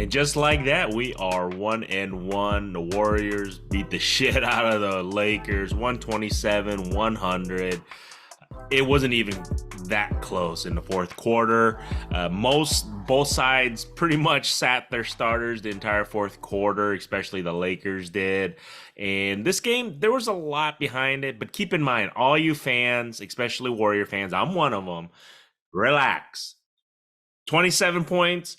And just like that, we are 1-1. The Warriors beat the shit out of the Lakers, 127-100. It wasn't even that close in the fourth quarter. Both sides pretty much sat their starters the entire fourth quarter, especially the Lakers did. And this game, there was a lot behind it, but keep in mind, all you fans, especially Warrior fans, I'm one of them, relax. 27 points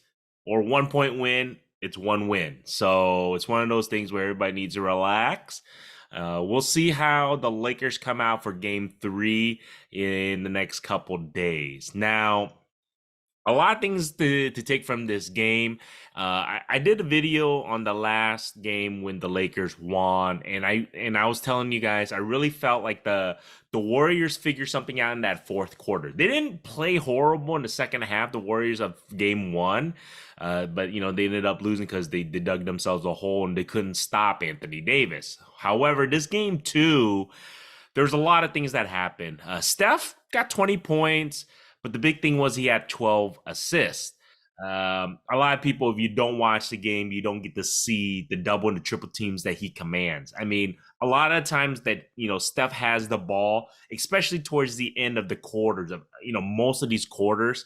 or 1 point win, it's one win. So it's one of those things where everybody needs to relax. We'll see how the Lakers come out for game 3 in the next couple days. Now, a lot of things to take from this game. I did a video on the last game when the Lakers won, and I was telling you guys I really felt like the Warriors figured something out in that fourth quarter. They didn't play horrible in the second half, the Warriors of game 1, but they ended up losing because they dug themselves a hole and they couldn't stop Anthony Davis. However, this game 2, there's a lot of things that happened. Steph got 20 points. But the big thing was he had 12 assists. A lot of people, if you don't watch the game, you don't get to see the double and the triple teams that he commands. I mean, a lot of times that, Steph has the ball, especially towards the end of the quarters of, most of these quarters,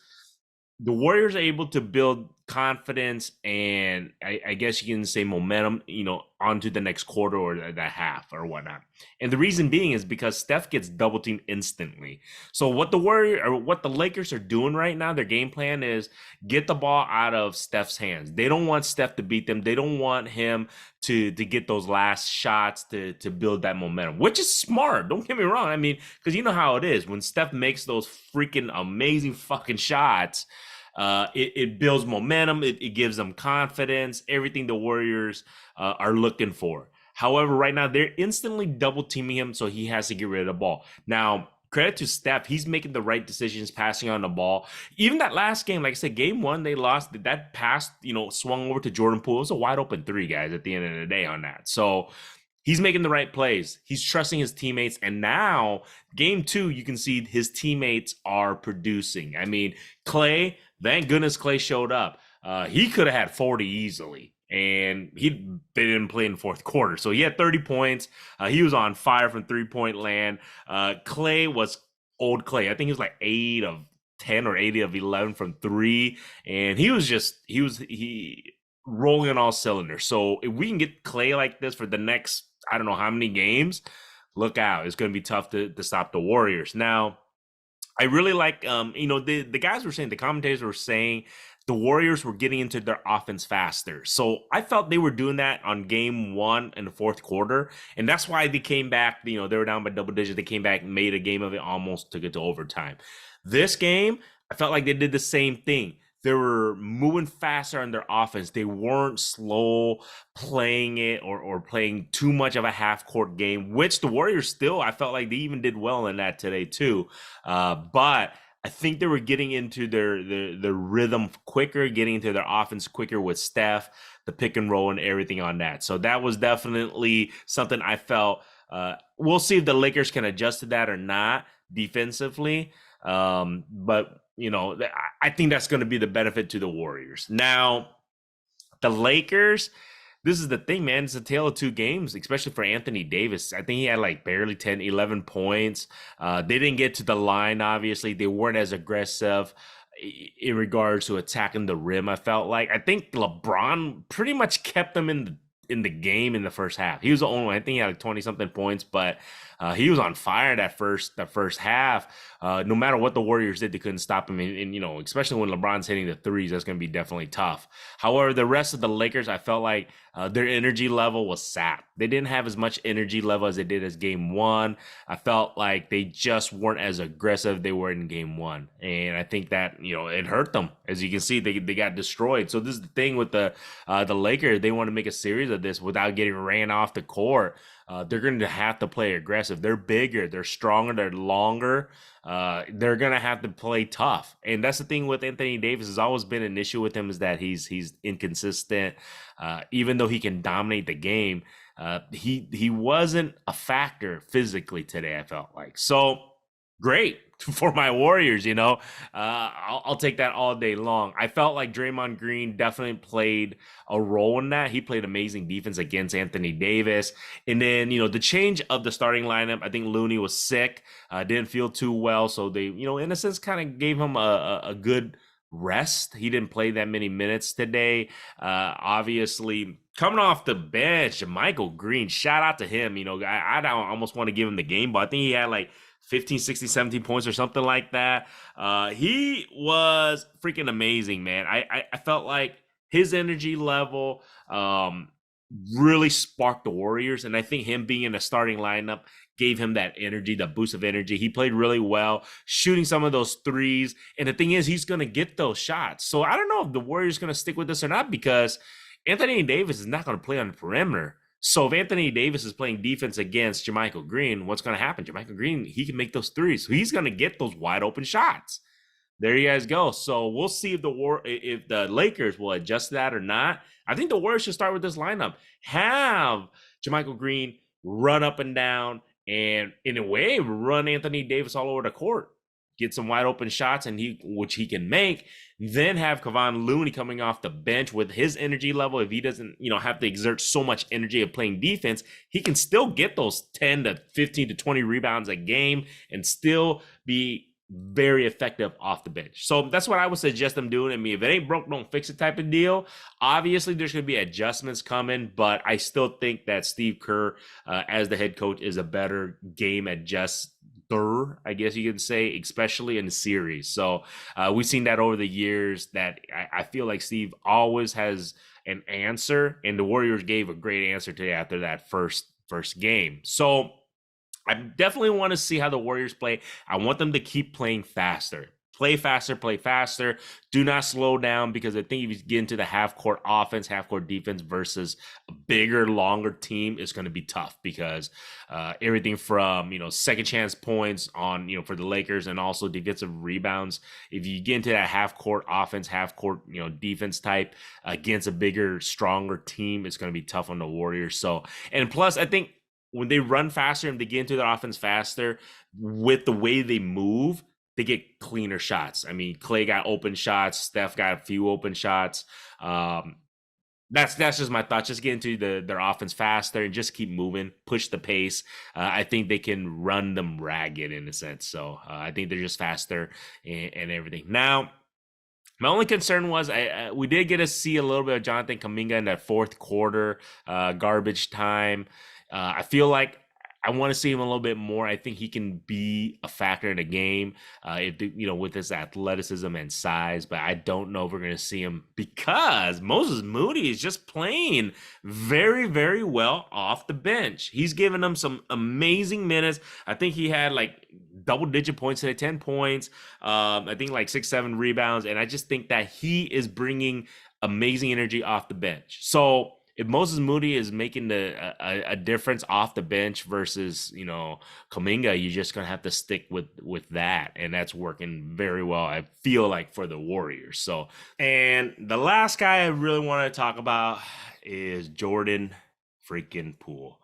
the Warriors are able to build confidence and I guess you can say momentum, onto the next quarter or the half or whatnot. And the reason being is because Steph gets double teamed instantly. So what the Lakers are doing right now, their game plan is get the ball out of Steph's hands. They don't want Steph to beat them. They don't want him to get those last shots to build that momentum, which is smart. Don't get me wrong. I mean, because you know how it is when Steph makes those freaking amazing fucking shots. It builds momentum. It gives them confidence. Everything the Warriors are looking for. However, right now they're instantly double teaming him, so he has to get rid of the ball. Now, credit to Steph, he's making the right decisions, passing on the ball. Even that last game, like I said, game 1 they lost. That pass, swung over to Jordan Poole. It was a wide open 3, guys. At the end of the day, on that, so. He's making the right plays. He's trusting his teammates. And now, game 2, you can see his teammates are producing. I mean, Clay, thank goodness Clay showed up. He could have had 40 easily. And they didn't play in the fourth quarter. So he had 30 points. He was on fire from three-point land. Clay was old Clay. I think he was like 8 of 10 or 8 of 11 from 3. And he was rolling on all cylinders. So if we can get Clay like this for the next, I don't know how many games, look out. It's going to be tough to stop the Warriors. Now, I really like, the guys were saying, the commentators were saying the Warriors were getting into their offense faster. So I felt they were doing that on game 1 in the fourth quarter. And that's why they came back, they were down by double digits. They came back, made a game of it, almost took it to overtime. This game, I felt like they did the same thing. They were moving faster on their offense. They weren't slow playing it or playing too much of a half-court game, which the Warriors still, I felt like they even did well in that today too. But I think they were getting into their rhythm quicker, getting into their offense quicker with Steph, the pick and roll and everything on that. So that was definitely something I felt. We'll see if the Lakers can adjust to that or not defensively. But I think that's going to be the benefit to the Warriors. Now, the Lakers, this is the thing, man. It's a tale of 2 games, especially for Anthony Davis. I think he had like barely 10, 11 points. They didn't get to the line, obviously. They weren't as aggressive in regards to attacking the rim, I felt like. I think LeBron pretty much kept them in the game in the first half. He was the only one. I think he had like 20-something points, but he was on fire that first half. No matter what the Warriors did, they couldn't stop him. And especially when LeBron's hitting the threes, that's going to be definitely tough. However, the rest of the Lakers, I felt like their energy level was sapped. They didn't have as much energy level as they did as game 1. I felt like they just weren't as aggressive they were in game 1. And I think that, it hurt them. As you can see, they got destroyed. So this is the thing with the Lakers. They want to make a series of this without getting ran off the court. They're going to have to play aggressive. They're bigger, they're stronger, they're longer. They're going to have to play tough. And that's the thing with Anthony Davis. Has always been an issue with him, is that he's inconsistent. Even though he can dominate the game, he wasn't a factor physically today, I felt like. So great for my Warriors. I'll take that all day long. I felt like Draymond Green definitely played a role in that. He played amazing defense against Anthony Davis. And then, the change of the starting lineup, I think Looney was sick, didn't feel too well. So they, in a sense, kind of gave him a good rest. He didn't play that many minutes today. Obviously, coming off the bench, Michael Green, shout out to him. I don't almost want to give him the game, but I think he had like 15, 16, 17 points or something like that. He was freaking amazing, man. I felt like his energy level really sparked the Warriors. And I think him being in the starting lineup gave him that energy, that boost of energy. He played really well, shooting some of those threes. And the thing is, he's going to get those shots. So I don't know if the Warriors going to stick with this or not, because Anthony Davis is not going to play on the perimeter. So if Anthony Davis is playing defense against JaMychal Green, what's going to happen? JaMychal Green, he can make those threes. So he's going to get those wide open shots. There you guys go. So we'll see if the Lakers will adjust that or not. I think the Warriors should start with this lineup. Have JaMychal Green run up and down, and in a way, run Anthony Davis all over the court. Get some wide open shots, which he can make. Then have Kevon Looney coming off the bench with his energy level. If he doesn't, have to exert so much energy of playing defense, he can still get those 10 to 15 to 20 rebounds a game and still be very effective off the bench. So that's what I would suggest them doing. I mean, if it ain't broke, don't fix it type of deal. Obviously, there's going to be adjustments coming, but I still think that Steve Kerr, as the head coach, is a better game adjuster, I guess you could say, especially in the series. So we've seen that over the years, that I feel like Steve always has an answer, and the Warriors gave a great answer today after that first game. So I definitely want to see how the Warriors play. I want them to keep playing faster. Play faster, play faster. Do not slow down, because I think if you get into the half-court offense, half-court defense versus a bigger, longer team, is going to be tough, because everything from, second chance points on, for the Lakers, and also defensive rebounds. If you get into that half-court offense, half-court, defense type against a bigger, stronger team, it's going to be tough on the Warriors. So, and plus, I think when they run faster and they get into their offense faster, with the way they move, they get cleaner shots. I mean, Clay got open shots. Steph got a few open shots. That's just my thoughts. Just get into their offense faster and just keep moving, push the pace. I think they can run them ragged in a sense. So I think they're just faster and everything. Now, my only concern was we did get to see a little bit of Jonathan Kuminga in that fourth quarter, garbage time. I feel like I want to see him a little bit more. I think he can be a factor in the game, with his athleticism and size. But I don't know if we're going to see him, because Moses Moody is just playing very, very well off the bench. He's given them some amazing minutes. I think he had like double-digit points today, 10 points. I think like 6, 7 rebounds. And I just think that he is bringing amazing energy off the bench. So if Moses Moody is making a difference off the bench versus, Kuminga, you're just going to have to stick with that. And that's working very well, I feel like, for the Warriors. So, and the last guy I really want to talk about is Jordan freaking Poole.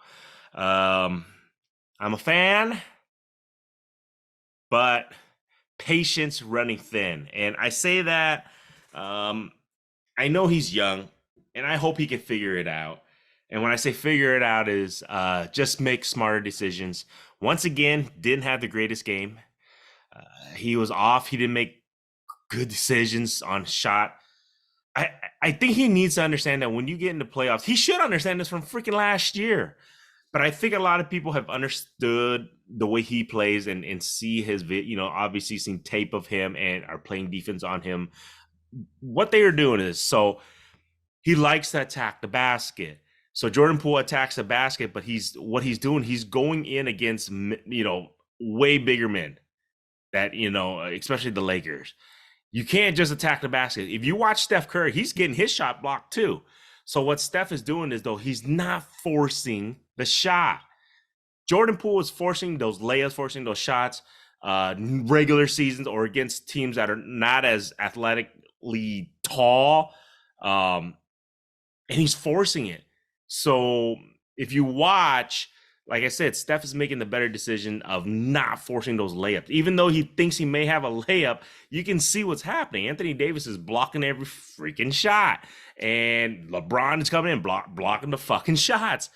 I'm a fan, but patience running thin. And I say that, I know he's young, and I hope he can figure it out. And when I say figure it out, is just make smarter decisions. Once again, didn't have the greatest game. He was off. He didn't make good decisions on shot. I think he needs to understand that when you get into playoffs, he should understand this from freaking last year. But I think a lot of people have understood the way he plays and see his, obviously seen tape of him and are playing defense on him. What they are doing is, so he likes to attack the basket. So Jordan Poole attacks the basket, but he's going in against, way bigger men that, especially the Lakers. You can't just attack the basket. If you watch Steph Curry, he's getting his shot blocked too. So what Steph is doing is, though, he's not forcing the shot. Jordan Poole is forcing those layups, forcing those shots, regular seasons or against teams that are not as athletically tall. And he's forcing it. So if you watch, like I said, Steph is making the better decision of not forcing those layups. Even though he thinks he may have a layup, you can see what's happening. Anthony Davis is blocking every freaking shot, and LeBron is coming in blocking the fucking shots.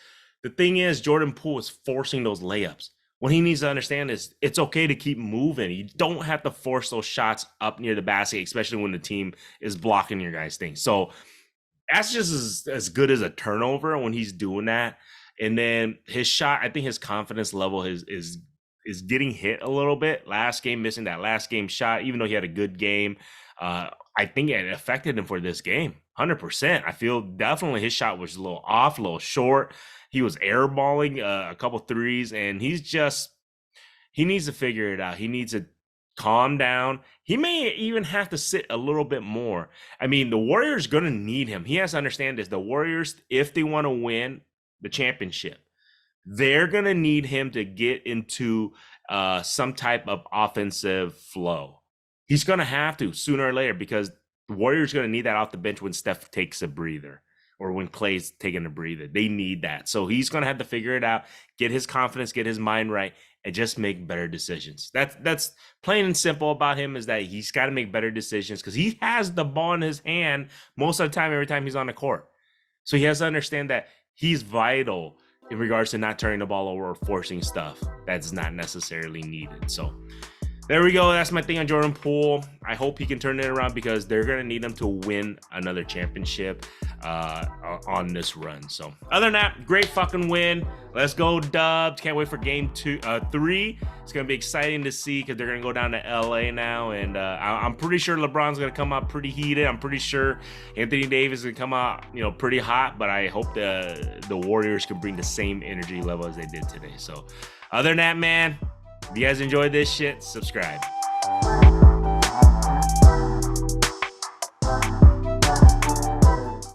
The thing is, Jordan Poole is forcing those layups. What he needs to understand is it's okay to keep moving. You don't have to force those shots up near the basket, especially when the team is blocking your guys' thing. So that's just as good as a turnover when he's doing that. And then his shot, I think his confidence level is getting hit a little bit. Last game, missing that last game shot, even though he had a good game. I think it affected him for this game, 100%. I feel definitely his shot was a little off, a little short. He was airballing a couple threes, and he needs to figure it out. He needs to calm down. He may even have to sit a little bit more. I mean, the Warriors going to need him. He has to understand this. The Warriors, if they want to win the championship, they're going to need him to get into some type of offensive flow. He's going to have to sooner or later, because the Warriors are going to need that off the bench when Steph takes a breather, or when Klay's taking a breather. They need that. So he's going to have to figure it out, get his confidence, get his mind right, and just make better decisions. That's plain and simple about him, is that he's got to make better decisions, because he has the ball in his hand most of the time, every time he's on the court. So he has to understand that he's vital in regards to not turning the ball over or forcing stuff that's not necessarily needed. So there we go. That's my thing on Jordan Poole. I hope he can turn it around, because they're going to need him to win another championship on this run. So other than that, great fucking win. Let's go Dubs. Can't wait for game 3. It's going to be exciting to see, because they're going to go down to LA now. And I'm pretty sure LeBron's going to come out pretty heated. I'm pretty sure Anthony Davis is going to come out, pretty hot. But I hope the Warriors can bring the same energy level as they did today. So other than that, man, if you guys enjoyed this shit, subscribe.